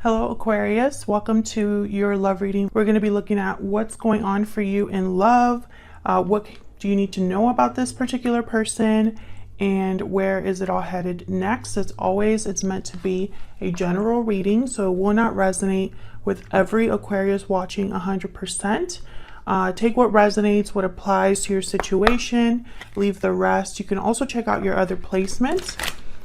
Hello Aquarius, welcome to your love reading. We're going to be looking at what's going on for you in love. What do you need to know about this particular person, and where is it all headed next? As always, it's meant to be a general reading, so it will not resonate with every Aquarius watching 100%. Take what resonates, what applies to your situation, leave the rest. You can also check out your other placements.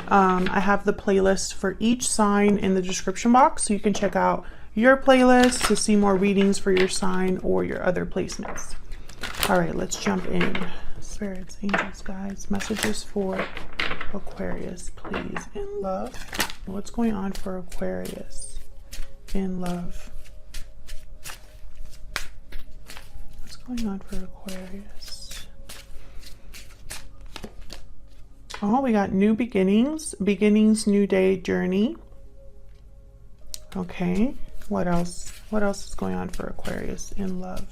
I have the playlist for each sign in the description box, so you can check out your playlist to see more readings for your sign or your other placements. All right, let's jump in. Spirits, angels, guides, messages for Aquarius, please, in love. What's going on for Aquarius in love? What's going on for Aquarius? Oh, we got new beginnings, new day, journey. Okay, what else? What else is going on for Aquarius in love?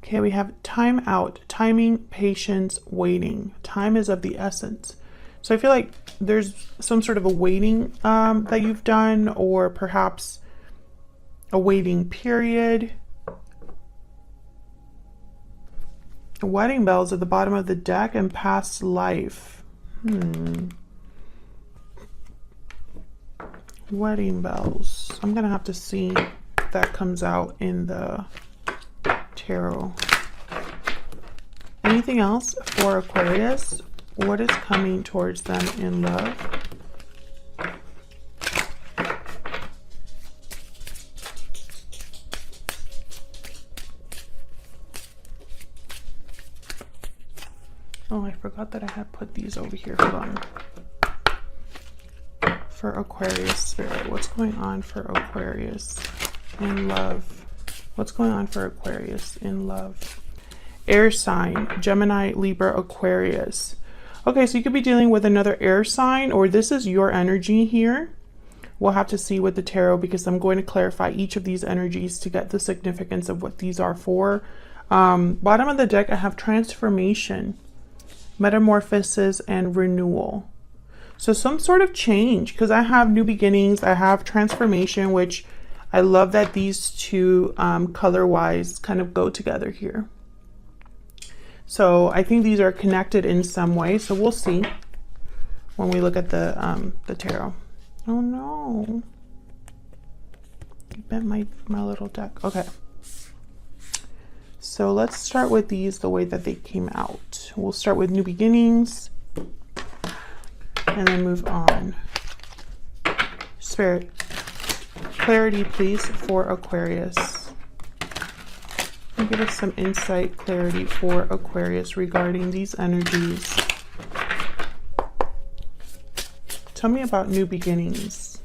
Okay, we have time out, timing, patience, waiting. Time is of the essence. So I feel like there's some sort of a waiting that you've done, or perhaps a waiting period. Wedding bells at the bottom of the deck and past life. Wedding bells. I'm gonna have to see if that comes out in the tarot. Anything else for Aquarius? What is coming towards them in love? Oh, I forgot that I had put these over here. Hold on. For Aquarius spirit, what's going on for Aquarius in love? What's going on for Aquarius in love? Air sign, Gemini, Libra, Aquarius. Okay, so you could be dealing with another air sign, or this is your energy here. We'll have to see with the tarot, because I'm going to clarify each of these energies to get the significance of what these are for. Bottom of the deck, I have transformation, metamorphosis, and renewal. So some sort of change, because I have new beginnings, I have transformation, which I love that these two color wise kind of go together here. So I think these are connected in some way, so we'll see when we look at the tarot. Oh no, I bent my little deck. Okay, so let's start with these the way that they came out. We'll start with new beginnings and then move on. Spirit, clarity please for Aquarius. Give us some insight, clarity for Aquarius regarding these energies. Tell me about new beginnings.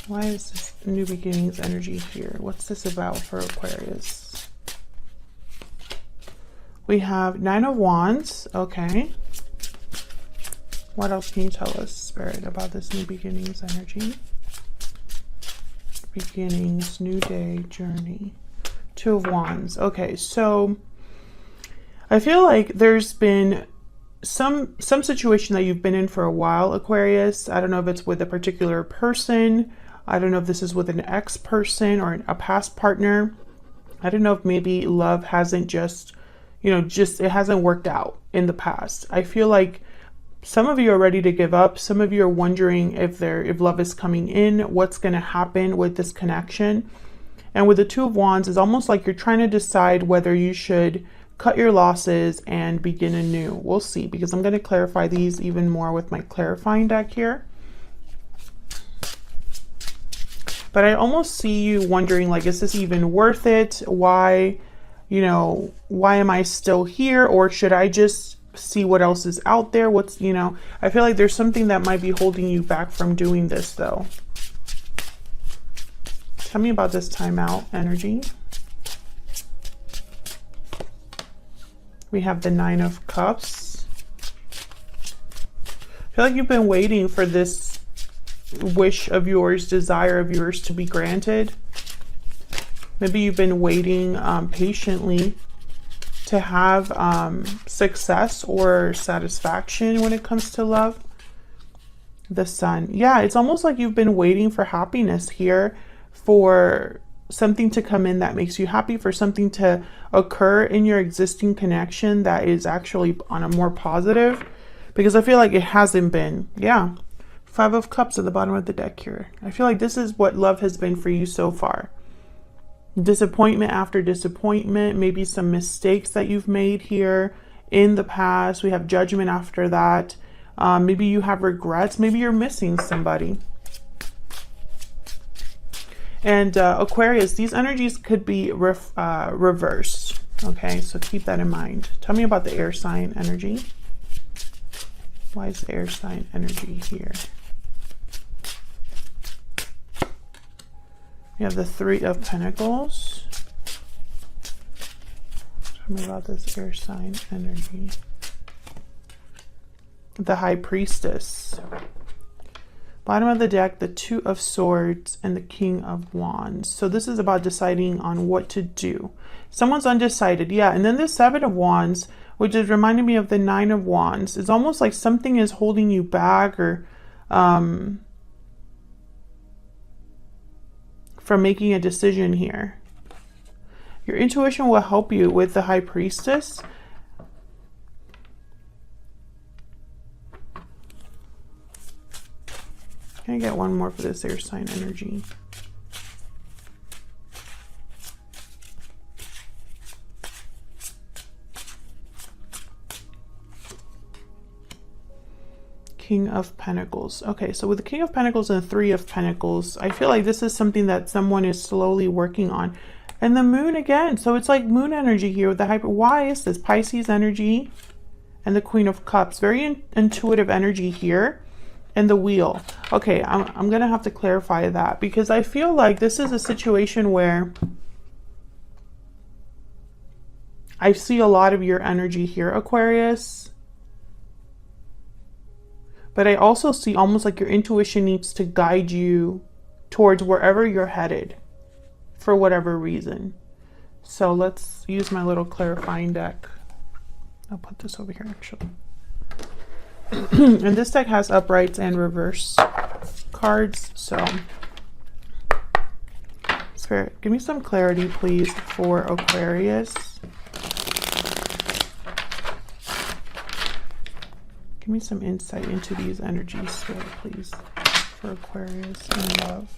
Why is this new beginnings energy here? What's this about for Aquarius? We have Nine of Wands. Okay. What else can you tell us, Spirit, about this new beginnings energy? Beginnings, new day, journey. Two of Wands. Okay, so I feel like there's been some situation that you've been in for a while, Aquarius. I don't know if it's with a particular person. I don't know if this is with an ex person or a past partner. I don't know if maybe love hasn't just, it hasn't worked out in the past. I feel like some of you are ready to give up. Some of you are wondering if love is coming in, what's going to happen with this connection. And with the Two of Wands, it's almost like you're trying to decide whether you should cut your losses and begin anew. We'll see, because I'm going to clarify these even more with my clarifying deck here. But I almost see you wondering, like, is this even worth it? Why am I still here? Or should I just see what else is out there? I feel like there's something that might be holding you back from doing this, though. Tell me about this timeout energy. We have the Nine of Cups. I feel like you've been waiting for this wish of yours, desire of yours to be granted. Maybe you've been waiting patiently to have success or satisfaction when it comes to love. The Sun. Yeah, it's almost like you've been waiting for happiness here, for something to come in that makes you happy, for something to occur in your existing connection that is actually on a more positive, because I feel like it hasn't been. Yeah. 5 of Cups at the bottom of the deck here. I feel like this is what love has been for you so far. Disappointment after disappointment, maybe some mistakes that you've made here in the past. We have Judgment after that. Maybe you have regrets. Maybe you're missing somebody. And Aquarius, these energies could be reversed. Okay, so keep that in mind. Tell me about the air sign energy. Why is the air sign energy here? You have the 3 of Pentacles. Tell me about this air sign energy. The High Priestess. Bottom of the deck, the 2 of Swords and the King of Wands. So this is about deciding on what to do. Someone's undecided. Yeah, and then the 7 of Wands, which is reminding me of the 9 of Wands. It's almost like something is holding you back, or from making a decision here. Your intuition will help you with the High Priestess. Can I get one more for this air sign energy? King of Pentacles. Okay, so with the King of Pentacles and the 3 of Pentacles, I feel like this is something that someone is slowly working on. And the Moon again. So it's like Moon energy here with the hyper. Why is this? Pisces energy and the Queen of Cups. Very intuitive energy here. And the Wheel. Okay, I'm going to have to clarify that, because I feel like this is a situation where I see a lot of your energy here, Aquarius. But I also see almost like your intuition needs to guide you towards wherever you're headed for whatever reason. So let's use my little clarifying deck. I'll put this over here actually. And this deck has uprights and reverse cards. So Spirit, give me some clarity, please, for Aquarius. Give me some insight into these energies, Spirit, please, for Aquarius in love.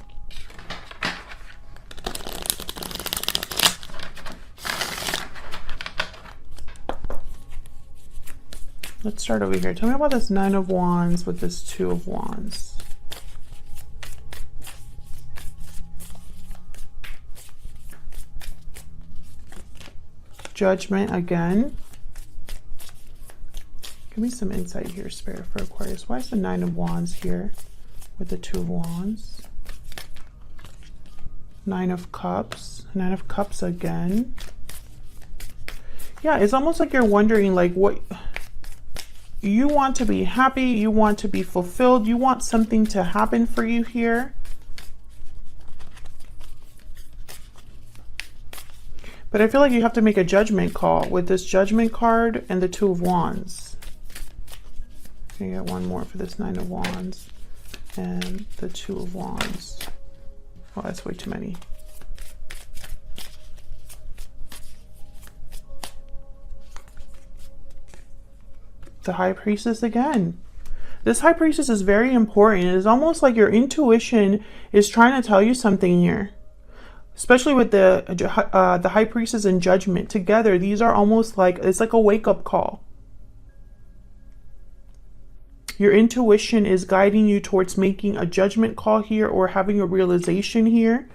Let's start over here. Tell me about this 9 of Wands with this 2 of Wands. Judgment again. Give me some insight here, Spirit, for Aquarius. Why is the 9 of Wands here with the 2 of Wands? 9 of Cups. 9 of Cups again. Yeah, it's almost like you're wondering, like, what... You want to be happy, you want to be fulfilled, you want something to happen for you here. But I feel like you have to make a judgment call with this Judgment card and the 2 of Wands. I get one more for this 9 of Wands and the 2 of Wands. Oh, that's way too many. The High Priestess again. This High Priestess is very important. It is almost like your intuition is trying to tell you something here. Especially with the High Priestess and Judgment together. These are almost like, it's like a wake-up call. Your intuition is guiding you towards making a judgment call here, or having a realization here.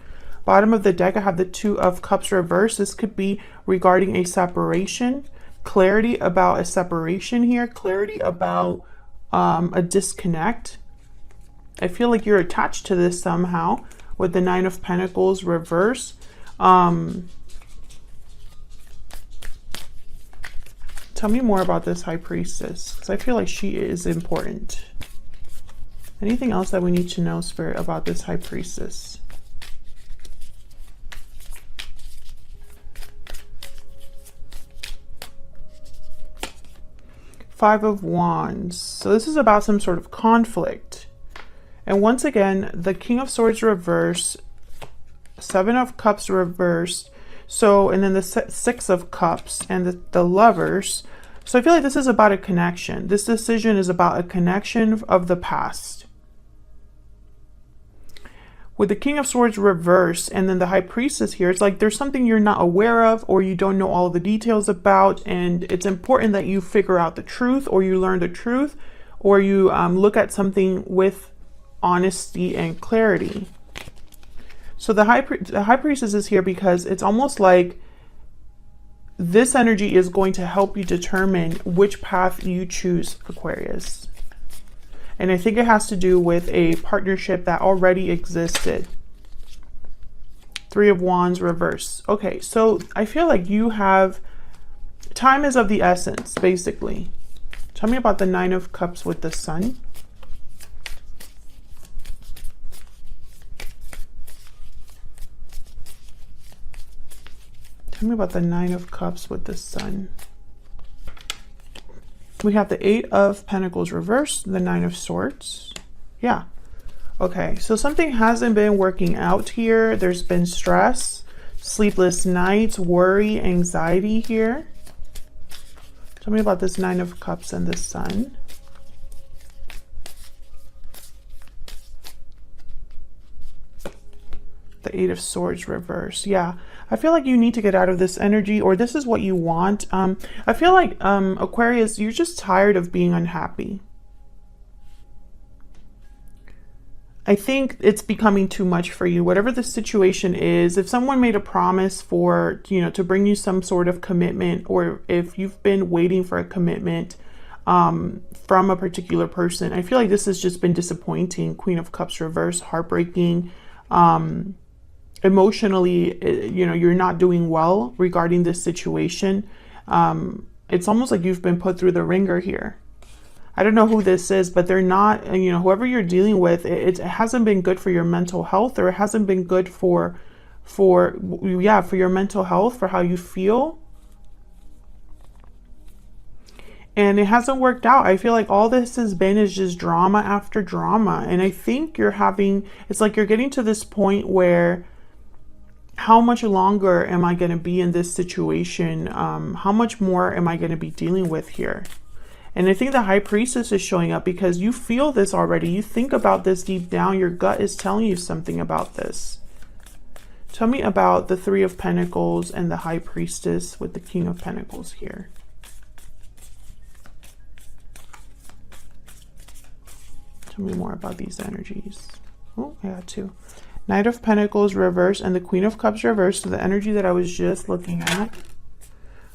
Bottom of the deck, I have the 2 of Cups reversed. This could be regarding a separation. Clarity about a separation here. Clarity about a disconnect. I feel like you're attached to this somehow with the 9 of Pentacles reverse. Tell me more about this High Priestess, because I feel like she is important. Anything else that we need to know, Spirit, about this High Priestess? Five of Wands. So this is about some sort of conflict. And once again, the King of Swords reversed, Seven of Cups reversed. So, and then the Six of Cups and the Lovers. So I feel like this is about a connection. This decision is about a connection of the past. With the King of Swords reversed and then the High Priestess here, it's like there's something you're not aware of or you don't know all the details about, and it's important that you figure out the truth, or you learn the truth, or you look at something with honesty and clarity. So the High Priestess is here because it's almost like this energy is going to help you determine which path you choose, Aquarius. And I think it has to do with a partnership that already existed. Three of Wands reverse. Okay, so I feel like you have, time is of the essence, basically. Tell me about the Nine of Cups with the Sun. Tell me about the Nine of Cups with the Sun. We have the Eight of Pentacles reversed, the Nine of Swords. Yeah. Okay, so something hasn't been working out here. There's been stress, sleepless nights, worry, anxiety here. Tell me about this Nine of Cups and the Sun. The Eight of Swords reversed. Yeah. I feel like you need to get out of this energy, or this is what you want. I feel like, Aquarius, you're just tired of being unhappy. I think it's becoming too much for you. Whatever the situation is, if someone made a promise for, you know, to bring you some sort of commitment, or if you've been waiting for a commitment from a particular person, I feel like this has just been disappointing. Queen of Cups reverse, heartbreaking. Emotionally, you know, you're not doing well regarding this situation. It's almost like you've been put through the ringer here. I don't know who this is, but they're not, you know, whoever you're dealing with, it hasn't been good for your mental health, or it hasn't been good for your mental health, for how you feel. And it hasn't worked out. I feel like all this has been is just drama after drama. And I think you're having, it's like you're getting to this point where, how much longer am I going to be in this situation? How much more am I going to be dealing with here? And I think the High Priestess is showing up because you feel this already. You think about this deep down. Your gut is telling you something about this. Tell me about the Three of Pentacles and the High Priestess with the King of Pentacles here. Tell me more about these energies. Oh, I got two. Knight of Pentacles reversed and the Queen of Cups reversed, so the energy that I was just looking at.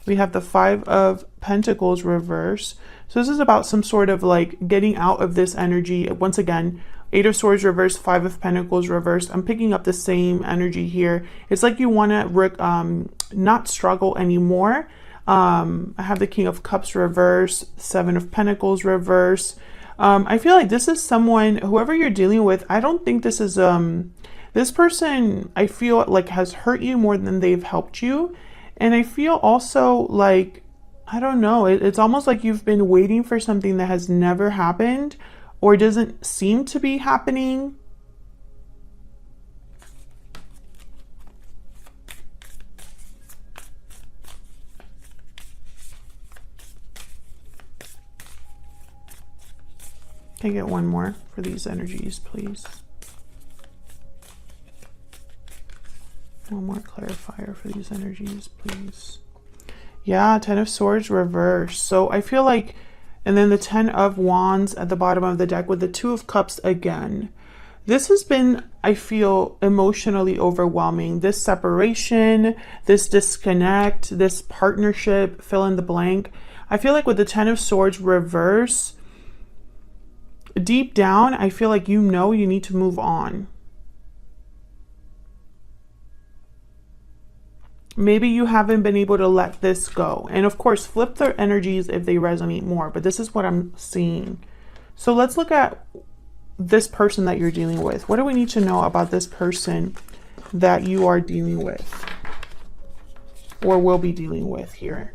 We have the Five of Pentacles reversed. So this is about some sort of like getting out of this energy. Once again, Eight of Swords reversed, Five of Pentacles reversed. I'm picking up the same energy here. It's like you want to not struggle anymore. I have the King of Cups reversed, Seven of Pentacles reversed. I feel like this is someone, whoever you're dealing with, I don't think this is this person, I feel like, has hurt you more than they've helped you. And I feel also like, I don't know, it's almost like you've been waiting for something that has never happened or doesn't seem to be happening. Can I get one more for these energies, please? One more clarifier for these energies, please. Yeah, Ten of Swords reversed. So I feel like, and then the Ten of Wands at the bottom of the deck with the Two of Cups again. This has been, I feel, emotionally overwhelming. This separation, this disconnect, this partnership, fill in the blank. I feel like with the Ten of Swords reverse, deep down, I feel like you know you need to move on. Maybe you haven't been able to let this go. And of course, flip their energies if they resonate more. But this is what I'm seeing. So let's look at this person that you're dealing with. What do we need to know about this person that you are dealing with or will be dealing with here?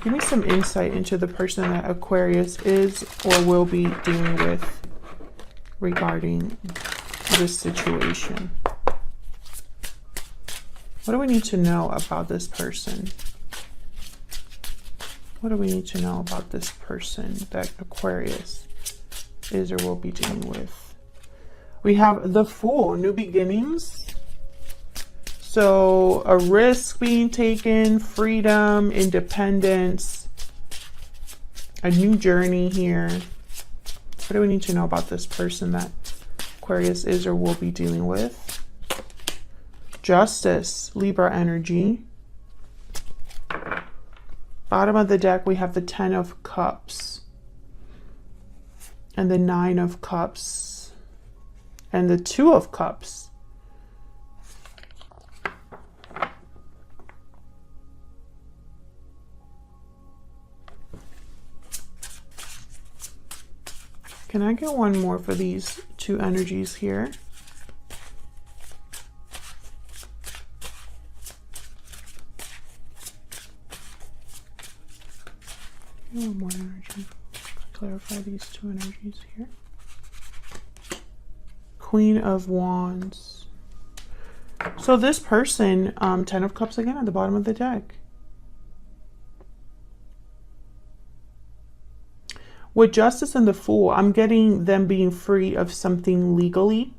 Give me some insight into the person that Aquarius is or will be dealing with regarding this situation. What do we need to know about this person? What do we need to know about this person that Aquarius is or will be dealing with? We have the Fool, new beginnings. So a risk being taken, freedom, independence, a new journey here. What do we need to know about this person that Aquarius is or will be dealing with? Justice, Libra energy. Bottom of the deck, we have the 10 of Cups and the 9 of Cups and the 2 of Cups. Can I get one more for these two energies here? One more energy. Clarify these two energies here. Queen of Wands. So this person, 10 of Cups again at the bottom of the deck. With Justice and the Fool, I'm getting them being free of something legally.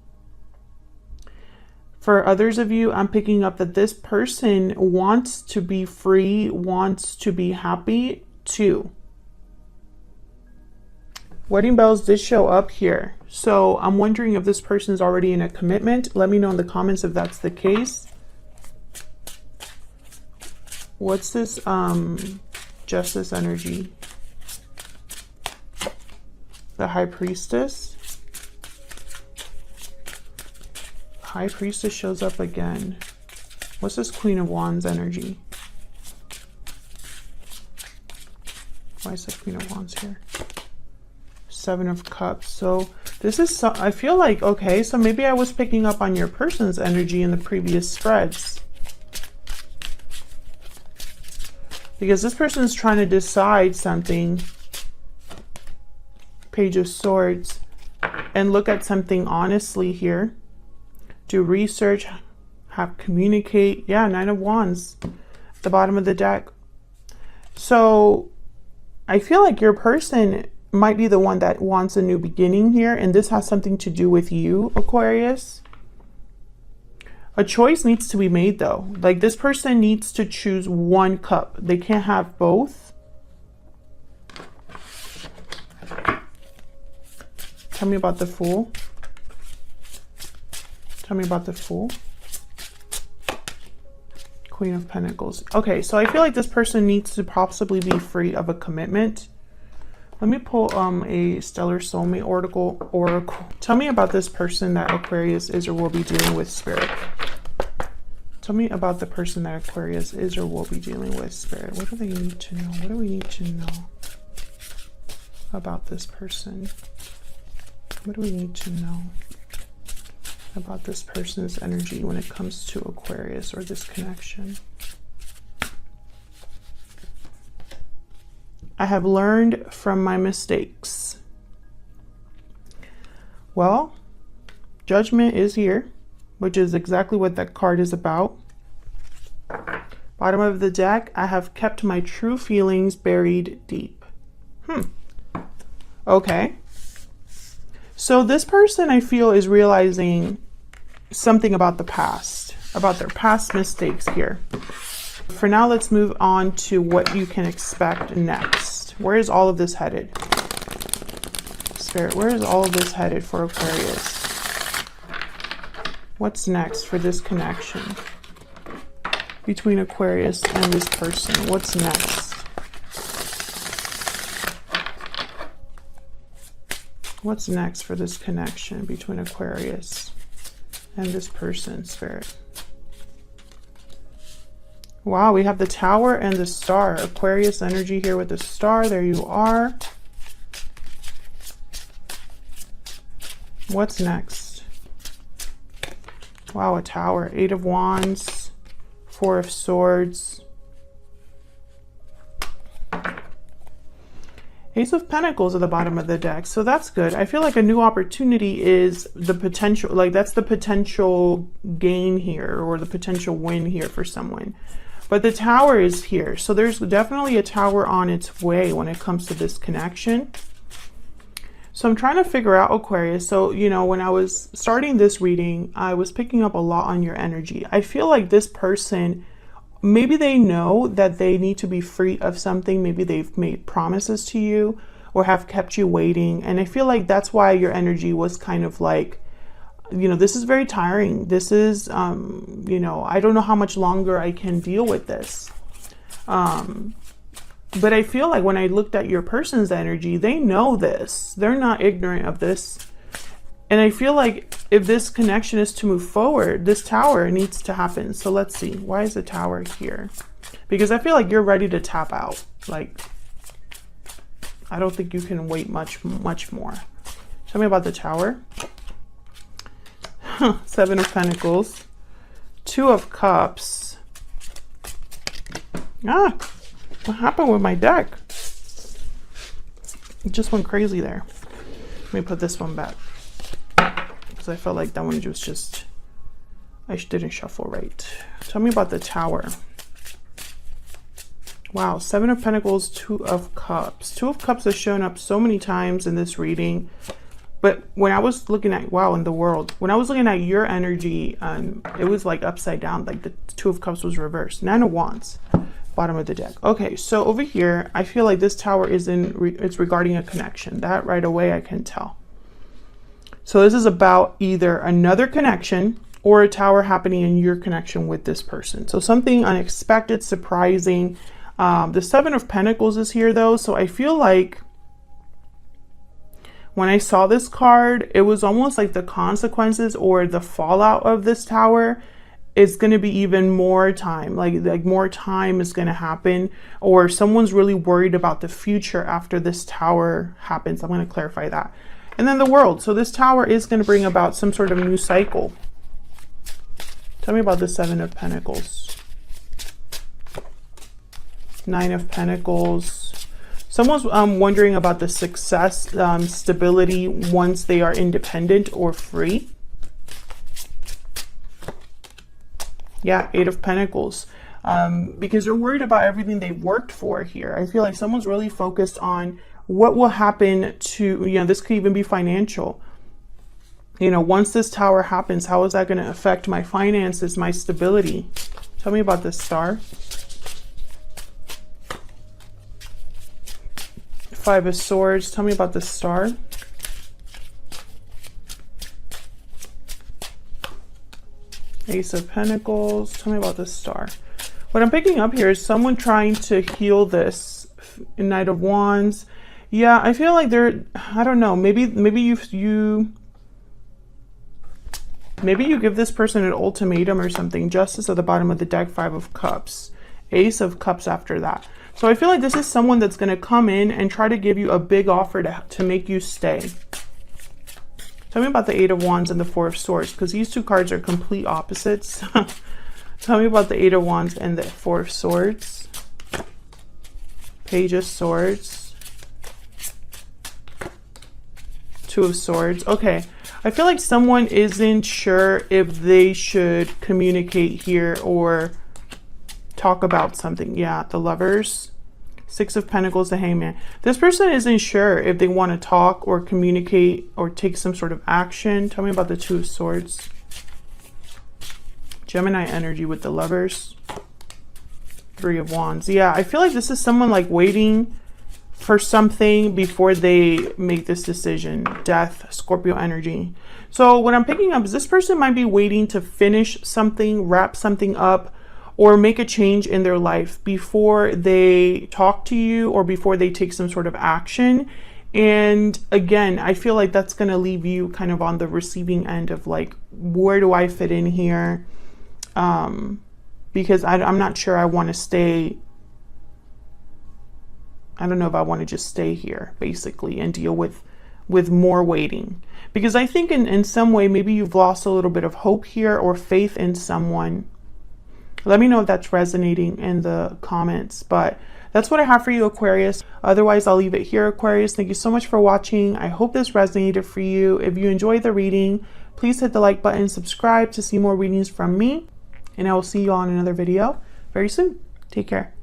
For others of you, I'm picking up that this person wants to be free, wants to be happy too. Wedding bells did show up here. So I'm wondering if this person is already in a commitment. Let me know in the comments if that's the case. What's this Justice energy? The High Priestess. High Priestess shows up again. What's this Queen of Wands energy? Why is the Queen of Wands here? 7 of Cups. So this is, I feel like, okay, so maybe I was picking up on your person's energy in the previous spreads. Because this person is trying to decide something. Page of Swords, and look at something honestly here. Do research, communicate. Yeah, 9 of Wands at the bottom of the deck. So I feel like your person might be the one that wants a new beginning here, and this has something to do with you, Aquarius. A choice needs to be made though. Like this person needs to choose one cup. They can't have both. Tell me about the Fool. Tell me about the Fool. Queen of Pentacles. Okay, so I feel like this person needs to possibly be free of a commitment. Let me pull a Stellar Soulmate oracle. Tell me about this person that Aquarius is or will be dealing with, Spirit. Tell me about the person that Aquarius is or will be dealing with, Spirit. What do they need to know? What do we need to know about this person? What do we need to know about this person's energy when it comes to Aquarius or this connection? I have learned from my mistakes. Well, Judgment is here, which is exactly what that card is about. Bottom of the deck, I have kept my true feelings buried deep. Okay. So this person, I feel, is realizing something about the past, about their past mistakes here. For now, let's move on to what you can expect next. Where is all of this headed? Spirit, where is all of this headed for Aquarius? What's next for this connection between Aquarius and this person? What's next? What's next for this connection between Aquarius and this person, Spirit? Wow, we have the Tower and the Star. Aquarius energy here with the Star. There you are. What's next? Wow, a Tower. 8 of Wands. 4 of Swords. Ace of Pentacles at the bottom of the deck. So that's good. I feel like a new opportunity is the potential, like that's the potential gain here, or the potential win here for someone. But the Tower is here. So there's definitely a Tower on its way when it comes to this connection. So I'm trying to figure out, Aquarius. So, you know, when I was starting this reading, I was picking up a lot on your energy. I feel like this person, maybe they know that they need to be free of something. Maybe they've made promises to you or have kept you waiting. And I feel like that's why your energy was kind of like, you know, this is very tiring. This is, you know, I don't know how much longer I can deal with this. But I feel like when I looked at your person's energy, they know this. They're not ignorant of this. And I feel like if this connection is to move forward, this Tower needs to happen. So let's see. Why is the Tower here? Because I feel like you're ready to tap out. Like, I don't think you can wait much more. Tell me about the Tower. Seven of Pentacles. Two of Cups. Ah, what happened with my deck? It just went crazy there. Let me put this one back. I felt like that one was just, I didn't shuffle right. Tell me about the Tower. Wow, Seven of Pentacles, Two of Cups. Two of Cups has shown up so many times in this reading. But when I was looking at, wow, in the world, when I was looking at your energy, it was like upside down, like the Two of Cups was reversed. Nine of Wands, bottom of the deck. Okay, so over here, I feel like this Tower is it's regarding a connection. That right away I can tell. So this is about either another connection or a Tower happening in your connection with this person. So something unexpected, surprising. The Seven of Pentacles is here though. So I feel like when I saw this card, it was almost like the consequences or the fallout of this Tower is going to be even more time. Like more time is going to happen, or someone's really worried about the future after this Tower happens. I'm going to clarify that. And then the World. So this Tower is going to bring about some sort of new cycle. Tell me about the Seven of Pentacles. Nine of Pentacles. Someone's wondering about the success, stability once they are independent or free. Yeah, Eight of Pentacles. Because they're worried about everything they worked for here. I feel like someone's really focused on what will happen to, you know, this could even be financial. You know, once this Tower happens, how is that going to affect my finances, my stability? Tell me about this Star. Five of Swords. Tell me about this Star. Ace of Pentacles. Tell me about this Star. What I'm picking up here is someone trying to heal this. Knight of Wands. Yeah, I feel like they're, I don't know, maybe you give this person an ultimatum or something. Justice at the bottom of the deck, Five of Cups. Ace of Cups after that. So I feel like this is someone that's going to come in and try to give you a big offer to make you stay. Tell me about the Eight of Wands and the Four of Swords, because these two cards are complete opposites. Tell me about the Eight of Wands and the Four of Swords. Page of Swords. Two of Swords. Okay. I feel like someone isn't sure if they should communicate here or talk about something. Yeah, the Lovers. Six of Pentacles, the Hangman. This person isn't sure if they want to talk or communicate or take some sort of action. Tell me about the Two of Swords. Gemini energy with the Lovers. Three of Wands. Yeah, I feel like this is someone like waiting for something before they make this decision. Death, Scorpio energy. So what I'm picking up is this person might be waiting to finish something, wrap something up, or make a change in their life before they talk to you or before they take some sort of action. And again, I feel like that's going to leave you kind of on the receiving end of like, where do I fit in here? Because I'm not sure I want to stay. I don't know if I want to just stay here basically and deal with more waiting. Because I think in some way, maybe you've lost a little bit of hope here or faith in someone. Let me know if that's resonating in the comments. But that's what I have for you, Aquarius. Otherwise, I'll leave it here, Aquarius. Thank you so much for watching. I hope this resonated for you. If you enjoyed the reading, please hit the like button, subscribe to see more readings from me, and I will see you all in another video very soon. Take care.